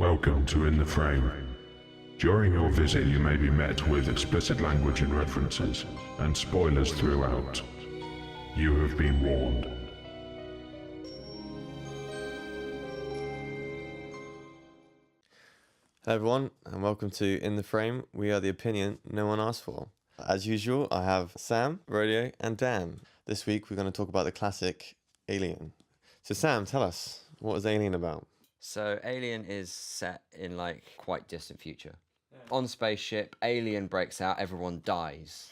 Welcome to In the Frame. During your visit you may be met with explicit language and references, and spoilers throughout. You have been warned. Hello everyone, and welcome to In the Frame. We are the opinion no one asked for. As usual, I have Sam, Rodeo, and Dan. This week we're going to talk about the classic Alien. So Sam, tell us, what is Alien about? So Alien is set in like quite distant future. On spaceship, alien breaks out, everyone dies.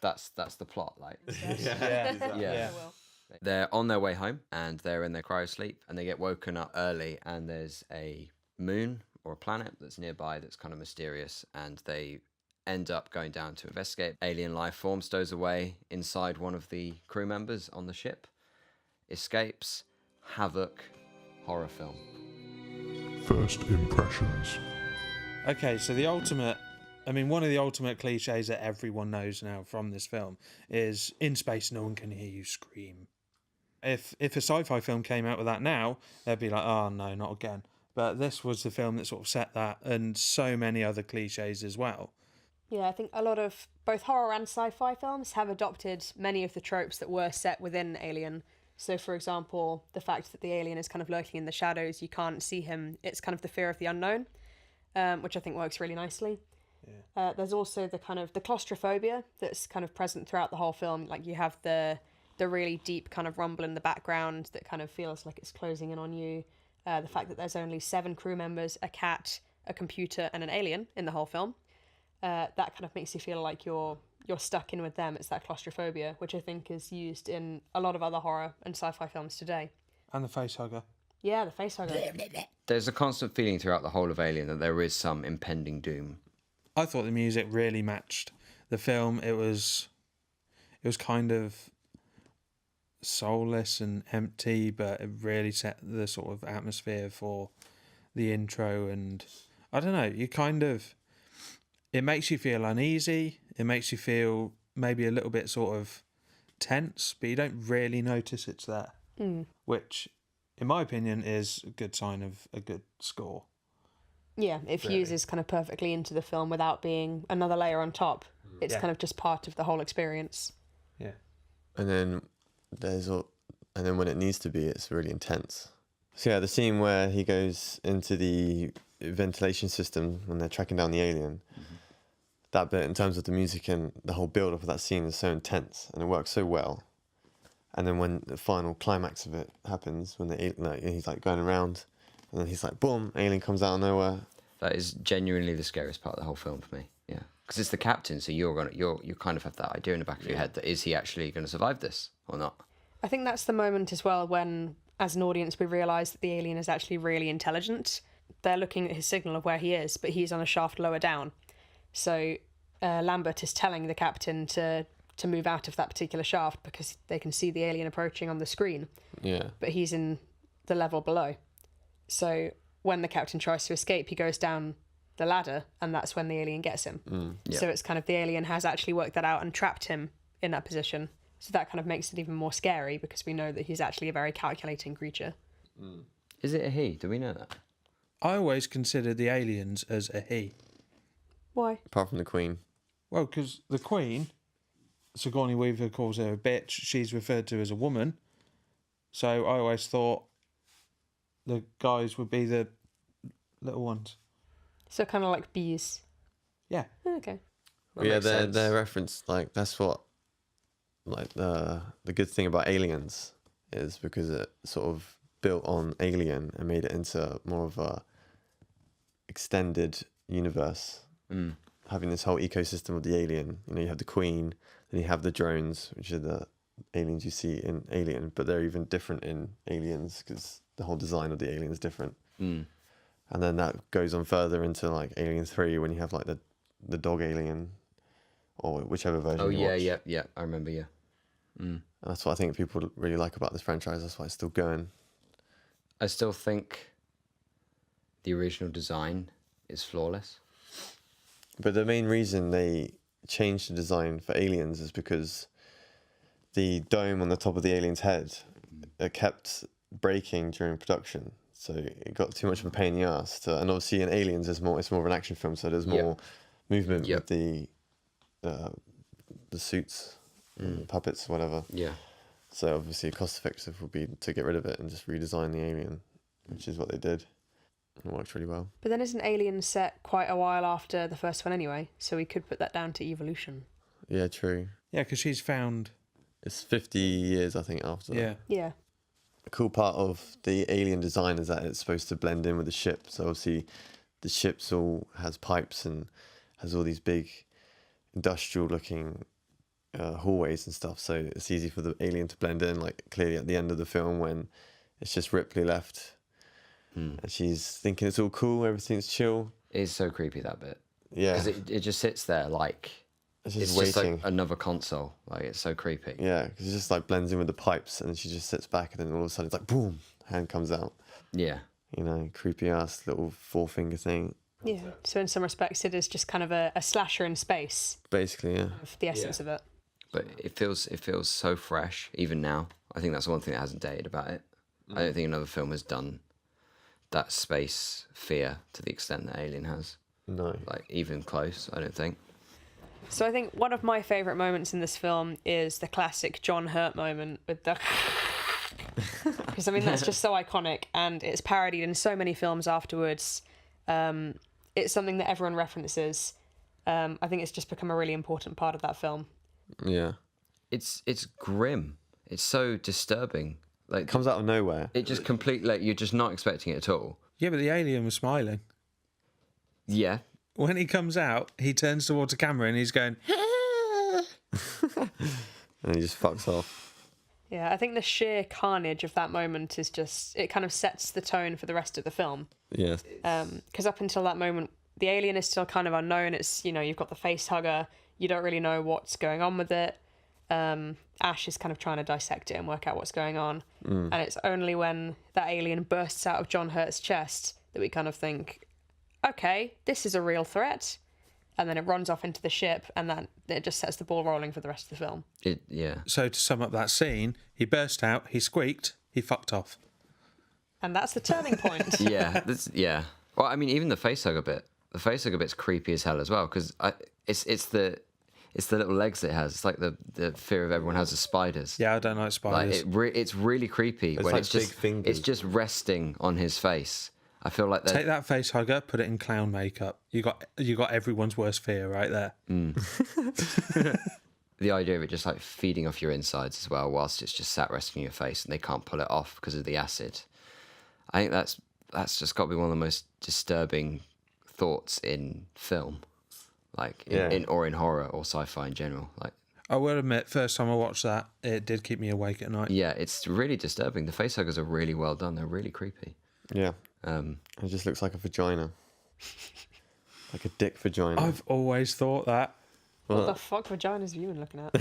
That's the plot. Like, Yeah. They're on their way home and they're in their cryosleep and they get woken up early and there's a moon or a planet that's nearby that's kind of mysterious and they end up going down to investigate. Alien life form stows away inside one of the crew members on the ship, escapes. Havoc, horror film. First impressions. Okay, so one of the ultimate cliches that everyone knows now from this film is in space no one can hear you scream. If a sci-fi film came out with that now, they'd be like, oh no, not again. But this was the film that sort of set that, and so many other cliches as well. Yeah, I think a lot of both horror and sci-fi films have adopted many of the tropes that were set within Alien. So, for example, the fact that the alien is kind of lurking in the shadows, you can't see him, it's kind of the fear of the unknown, which I think works really nicely. Yeah. There's also the kind of the claustrophobia that's kind of present throughout the whole film. Like you have the really deep kind of rumble in the background that kind of feels like it's closing in on you. The fact that there's only 7 crew members, a cat, a computer, and an alien in the whole film. That kind of makes you feel like you're stuck in with them. It's that claustrophobia, which I think is used in a lot of other horror and sci-fi films today. And the facehugger. Yeah, the facehugger. There's a constant feeling throughout the whole of Alien that there is some impending doom. I thought the music really matched the film. It was kind of soulless and empty, but it really set the sort of atmosphere for the intro. And I don't know, it makes you feel uneasy. It makes you feel maybe a little bit sort of tense, but you don't really notice it's there. Which, in my opinion, is a good sign of a good score. Yeah, it fuses kind of perfectly into the film without being another layer on top. It's kind of just part of the whole experience. Yeah. And then when it needs to be, it's really intense. So yeah, the scene where he goes into the ventilation system when they're tracking down the alien, that bit in terms of the music and the whole build-up of that scene is so intense and it works so well. And then when the final climax of it happens, when he's like going around, and then he's like, boom, alien comes out of nowhere. That is genuinely the scariest part of the whole film for me. Yeah, because it's the captain, so you kind of have that idea in the back of your head that is he actually going to survive this or not? I think that's the moment as well when, as an audience, we realise that the alien is actually really intelligent. They're looking at his signal of where he is, but he's on a shaft lower down. So Lambert is telling the captain to move out of that particular shaft because they can see the alien approaching on the screen. Yeah. But he's in the level below. So when the captain tries to escape, he goes down the ladder, and that's when the alien gets him. So it's kind of the alien has actually worked that out and trapped him in that position. So that kind of makes it even more scary because we know that he's actually a very calculating creature. Is it a he? Do we know that? I always considered the aliens as a he. Why? Apart from the Queen. Well, because the Queen, Sigourney Weaver calls her a bitch. She's referred to as a woman. So I always thought the guys would be the little ones. So kind of like bees. Yeah. Okay. Yeah, their reference, like, that's what, like, the good thing about Aliens is because it sort of built on Alien and made it into more of a extended universe. Having this whole ecosystem of the alien. You know, you have the Queen, then you have the drones, which are the aliens you see in Alien, but they're even different in Aliens because the whole design of the alien is different. And then that goes on further into like Alien 3 when you have like the dog alien or whichever version you watch. Yeah, I remember, And that's what I think people really like about this franchise. That's why it's still going. I still think the original design is flawless. But the main reason they changed the design for Aliens is because the dome on the top of the alien's head, it kept breaking during production. so it got too much of a pain in the ass. And obviously in Aliens, it's more of an action film, so there's more movement with the suits, and puppets, whatever. Yeah. So obviously, cost effective would be to get rid of it and just redesign the alien, which is what they did. It worked really well. But then isn't Alien set quite a while after the first one anyway? So we could put that down to evolution. Yeah, true. Yeah, because she's found. It's 50 years, I think, after that. Yeah. Yeah. A cool part of the alien design is that it's supposed to blend in with the ship. So obviously, the ship's all has pipes and has all these big industrial-looking hallways and stuff. So it's easy for the alien to blend in. Like clearly at the end of the film when it's just Ripley left, and she's thinking it's all cool, everything's chill. It is so creepy, that bit. Yeah, Because it just sits there like it's it's just just waiting. like another console. Like, it's so creepy. Yeah, because it just like blends in with the pipes, and then she just sits back, and then all of a sudden it's like boom, hand comes out. Yeah. You know, creepy ass little forefinger thing. Yeah. So in some respects, it is just kind of a slasher in space, Basically, yeah. of the essence of it. But it feels so fresh, even now. I think that's one thing that hasn't dated about it. I don't think another film has done that space fear to the extent that Alien has. No. Like, even close, I don't think. So I think one of my favourite moments in this film is the classic John Hurt moment with the... Because, I mean, that's just so iconic, and it's parodied in so many films afterwards. It's something that everyone references. I think it's just become a really important part of that film. Yeah. It's grim. It's so disturbing. Like, It comes out of nowhere. it just completely, like, you're just not expecting it at all. Yeah, but the alien was smiling. Yeah. When he comes out, he turns towards the camera and he's going, And he just fucks off. Yeah, I think the sheer carnage of that moment is just... It kind of sets the tone for the rest of the film. Yeah. Because up until that moment, the alien is still kind of unknown. It's, you know, you've got the face hugger. You don't really know what's going on with it. Ash is kind of trying to dissect it and work out what's going on. And it's only when that alien bursts out of John Hurt's chest that we kind of think, okay, this is a real threat. And then it runs off into the ship, and then it just sets the ball rolling for the rest of the film. Yeah. so to sum up that scene, he burst out, he squeaked, he fucked off. And that's the turning point. Yeah. Yeah. Well, I mean, even the facehugger bit. The facehugger bit's creepy as hell as well, because it's the little legs it has. It's like the fear of everyone has of spiders. Yeah, I don't like spiders. Like, it's really creepy when like it's just big fingers. it's just resting on his face. I feel like Take that face hugger, put it in clown makeup. You got everyone's worst fear right there. the idea of it just like feeding off your insides as well, whilst it's just sat resting on your face and they can't pull it off because of the acid. I think that's just got to be one of the most disturbing thoughts in film, like in horror or sci-fi in general. Like, I will admit, first time I watched that, it did keep me awake at night. yeah, it's really disturbing. The facehuggers are really well done. They're really creepy. Yeah. It just looks like a vagina. Like a dick vagina. I've always thought that. What the fuck vaginas have you been looking at?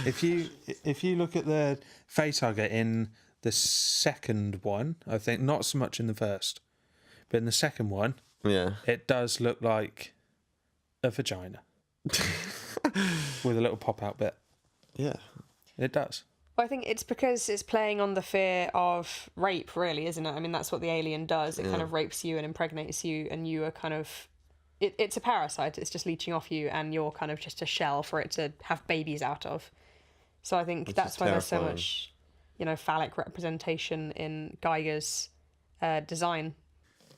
If you look at the face hugger in the second one, I think not so much in the first, but in the second one, Yeah. it does look like a vagina with a little pop out bit. Yeah. It does. Well, I think it's because it's playing on the fear of rape, really, isn't it? I mean, that's what the alien does. It kind of rapes you and impregnates you, and you are kind of... It's a parasite. It's just leeching off you, and you're kind of just a shell for it to have babies out of. So I think Which that's is why there's so terrifying. much, phallic representation in Geiger's design.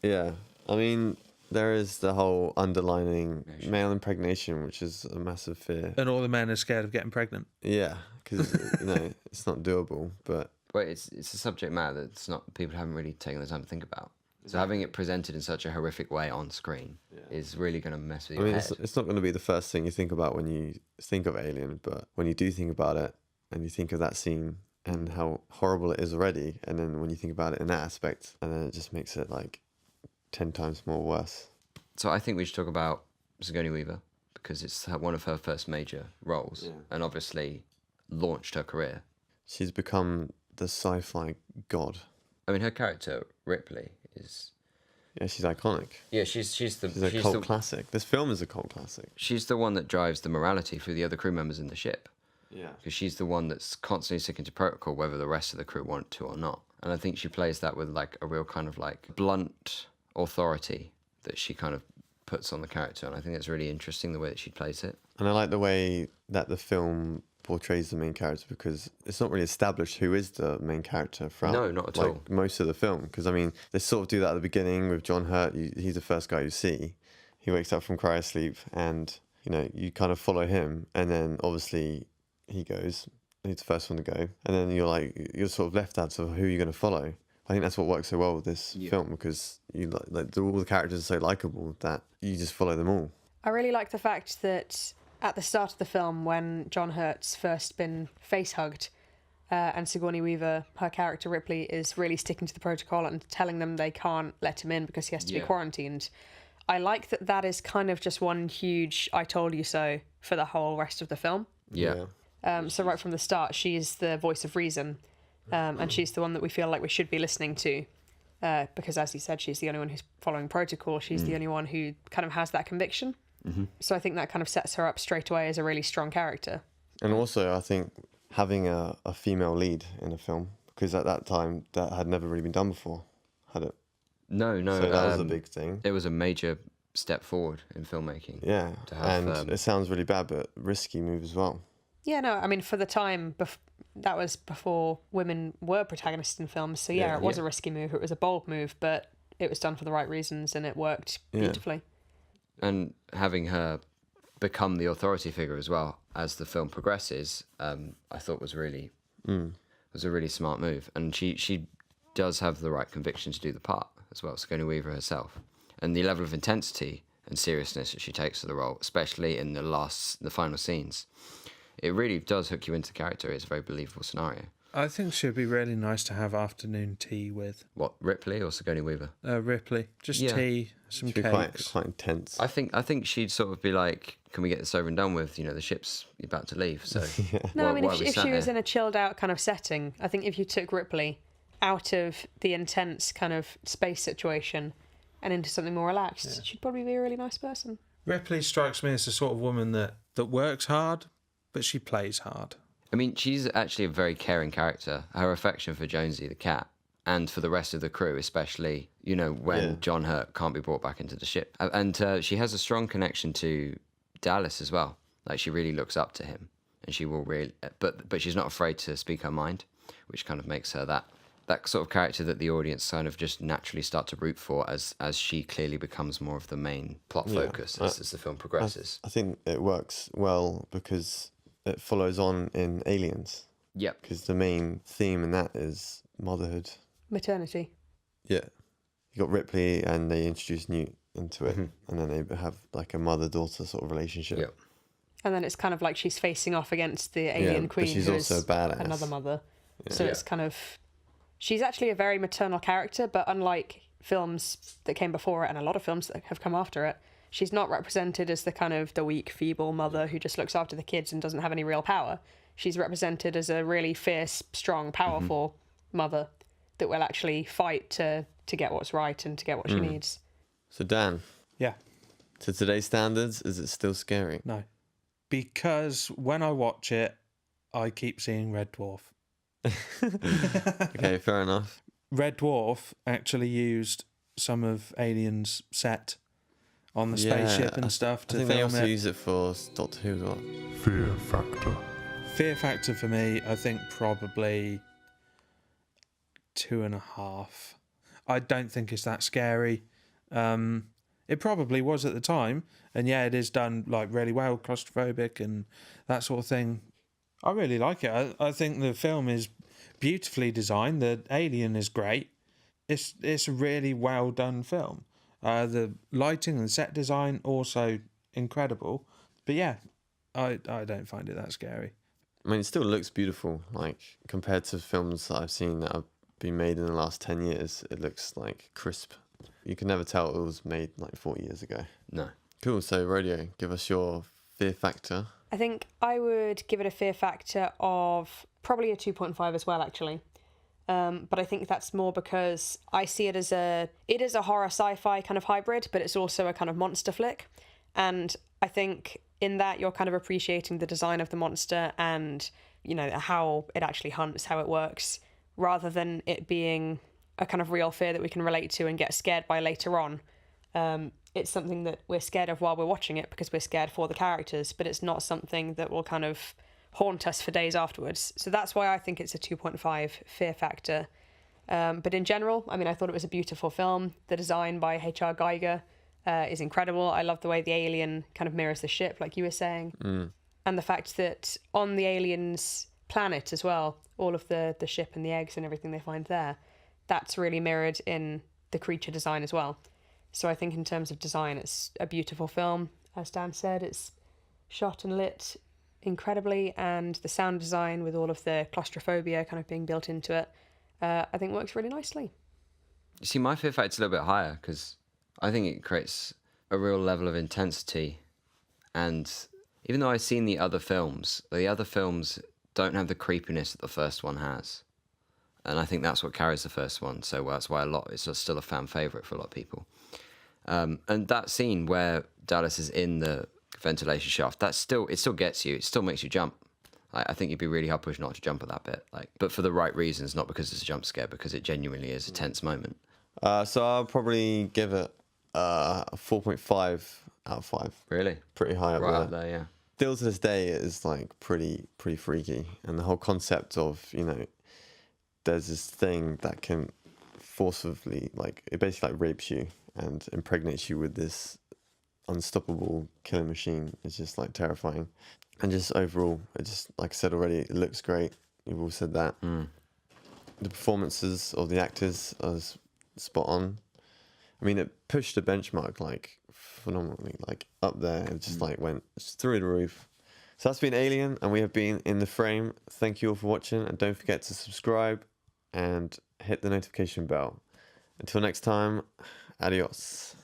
Yeah. I mean, there is the whole underlining male impregnation, which is a massive fear. And all the men are scared of getting pregnant. Yeah, because it's not doable. But it's a subject matter that's not people haven't really taken the time to think about. So having it presented in such a horrific way on screen is really going to mess with I your mean, head. it's not going to be the first thing you think about when you think of Alien, but when you do think about it and you think of that scene and how horrible it is already, and then when you think about it in that aspect, and then it just makes it like 10 times more worse. So I think we should talk about Sigourney Weaver because it's one of her first major roles and obviously launched her career. She's become the sci-fi god. I mean, her character Ripley is She's iconic. yeah, she's She's a cult classic. This film is a cult classic. she's the one that drives the morality for the other crew members in the ship Yeah. because she's the one that's constantly sticking to protocol whether the rest of the crew want to or not. And I think she plays that with like a real kind of like blunt authority that she kind of puts on the character. And I think it's really interesting the way that she plays it. And I like the way that the film portrays the main character, because it's not really established who is the main character throughout. No, not at all. Most of the film. Because I mean, they sort of do that at the beginning with John Hurt. He's the first guy you see. He wakes up from cryosleep, and you know, you kind of follow him, and then obviously he goes. He's the first one to go, and then you're sort of left out of who you're going to follow. I think that's what works so well with this film, because you all the characters are so likable that you just follow them all. I really like the fact that at the start of the film, when John Hurt's first been face hugged, and Sigourney Weaver, her character Ripley, is really sticking to the protocol and telling them they can't let him in because he has to be quarantined. I like that is kind of just one huge "I told you so" for the whole rest of the film. Yeah. So right from the start, she's the voice of reason, and she's the one that we feel like we should be listening to, because as you said, she's the only one who's following protocol. She's the only one who kind of has that conviction. Mm-hmm. So I think that kind of sets her up straight away as a really strong character. And also, I think having a female lead in a film, because at that time that had never really been done before, had it? No. So that was a big thing. It was a major step forward in filmmaking. Yeah, to have, and it sounds really bad, but risky move as well. Yeah, no, I mean, for the time, that was before women were protagonists in films. So yeah, it was a risky move. It was a bold move, but it was done for the right reasons, and it worked beautifully. And having her become the authority figure as well as the film progresses, I thought was a really smart move. And she does have the right conviction to do the part as well, Sigourney Weaver herself. And the level of intensity and seriousness that she takes to the role, especially in the final scenes, it really does hook you into the character. It's a very believable scenario. I think she'd be really nice to have afternoon tea with. What, Ripley or Sigourney Weaver? Ripley. Just tea, some cakes. Quite intense. I think she'd sort of be like, can we get this over and done with? You know, the ship's about to leave, so... No, I mean, if she was in a chilled out kind of setting, I think if you took Ripley out of the intense kind of space situation and into something more relaxed, she'd probably be a really nice person. Ripley strikes me as the sort of woman that works hard, but she plays hard. I mean, she's actually a very caring character. Her affection for Jonesy the cat, and for the rest of the crew, especially, you know, when John Hurt can't be brought back into the ship. And she has a strong connection to Dallas as well. Like, she really looks up to him, and she will really... But she's not afraid to speak her mind, which kind of makes her that sort of character that the audience kind of just naturally start to root for as she clearly becomes more of the main plot focus as the film progresses. I think it works well because it follows on in Aliens. Yep. Because the main theme in that is motherhood. Maternity. Yeah. You got Ripley and they introduce Newt into it. And then they have like a mother-daughter sort of relationship. Yep. And then it's kind of like she's facing off against the alien queen, but she's who's also a badass. Another mother. Yeah. So it's kind of... She's actually a very maternal character, but unlike films that came before it and a lot of films that have come after it, she's not represented as the kind of the weak, feeble mother who just looks after the kids and doesn't have any real power. She's represented as a really fierce, strong, powerful mother that will actually fight to get what's right and to get what she needs. So Dan. Yeah. To today's standards, is it still scary? No. Because when I watch it, I keep seeing Red Dwarf. Okay, fair enough. Red Dwarf actually used some of Alien's set on the spaceship and stuff to film film they also it. use it for Doctor Who as well. Fear factor. Fear factor for me, I think probably 2.5. I don't think it's that scary. It probably was at the time, and yeah, it is done like really well, claustrophobic and that sort of thing. I really like it. I think the film is beautifully designed. The alien is great. It's a really well done film. The lighting and the set design also incredible. But yeah, I don't find it that scary. I mean, it still looks beautiful. Like compared to films that I've seen that have been made in the last 10 years, it looks like crisp. You can never tell it was made like 40 years ago. No. Cool. So Rodeo, give us your fear factor. I think I would give it a fear factor of probably a 2.5 as well, actually. But I think that's more because I see it as a horror sci-fi kind of hybrid, but it's also a kind of monster flick. And I think in that you're kind of appreciating the design of the monster and, you know, how it actually hunts, how it works, rather than it being a kind of real fear that we can relate to and get scared by later on. It's something that we're scared of while we're watching it because we're scared for the characters, but it's not something that will kind of haunt us for days afterwards. So that's why I think it's a 2.5 fear factor. But in general, I mean, I thought it was a beautiful film. The design by H.R. Geiger is incredible. I love the way the alien kind of mirrors the ship, like you were saying. And the fact that on the alien's planet as well, all of the ship and the eggs and everything they find there, that's really mirrored in the creature design as well. So I think in terms of design, it's a beautiful film. As Dan said, it's shot and lit incredibly, and the sound design with all of the claustrophobia kind of being built into it, I think works really nicely. You see, my fear factor's a little bit higher because I think it creates a real level of intensity. And even though I've seen the other films don't have the creepiness that the first one has. And I think that's what carries the first one so well. That's why it's still a fan favourite for a lot of people. And that scene where Dallas is in the ventilation shaft, it still gets you. It still makes you jump. I think you'd be really hard pushed not to jump at that bit. But for the right reasons, not because it's a jump scare, because it genuinely is a tense moment. So I'll probably give it a 4.5 out of 5. Really? Pretty high up Right there. up there, yeah. Still to this day, it is like pretty freaky, and the whole concept of there's this thing that can forcibly it basically rapes you and impregnates you with this unstoppable killing machine. It's just terrifying, and just overall, it just, like I said already, it looks great. You've all said that. The performances of the actors are spot on. I mean, it pushed the benchmark phenomenally, up there. It just went through the roof. So that's been Alien, and we have been In the Frame. Thank you all for watching, and don't forget to subscribe and hit the notification bell. Until next time, adios.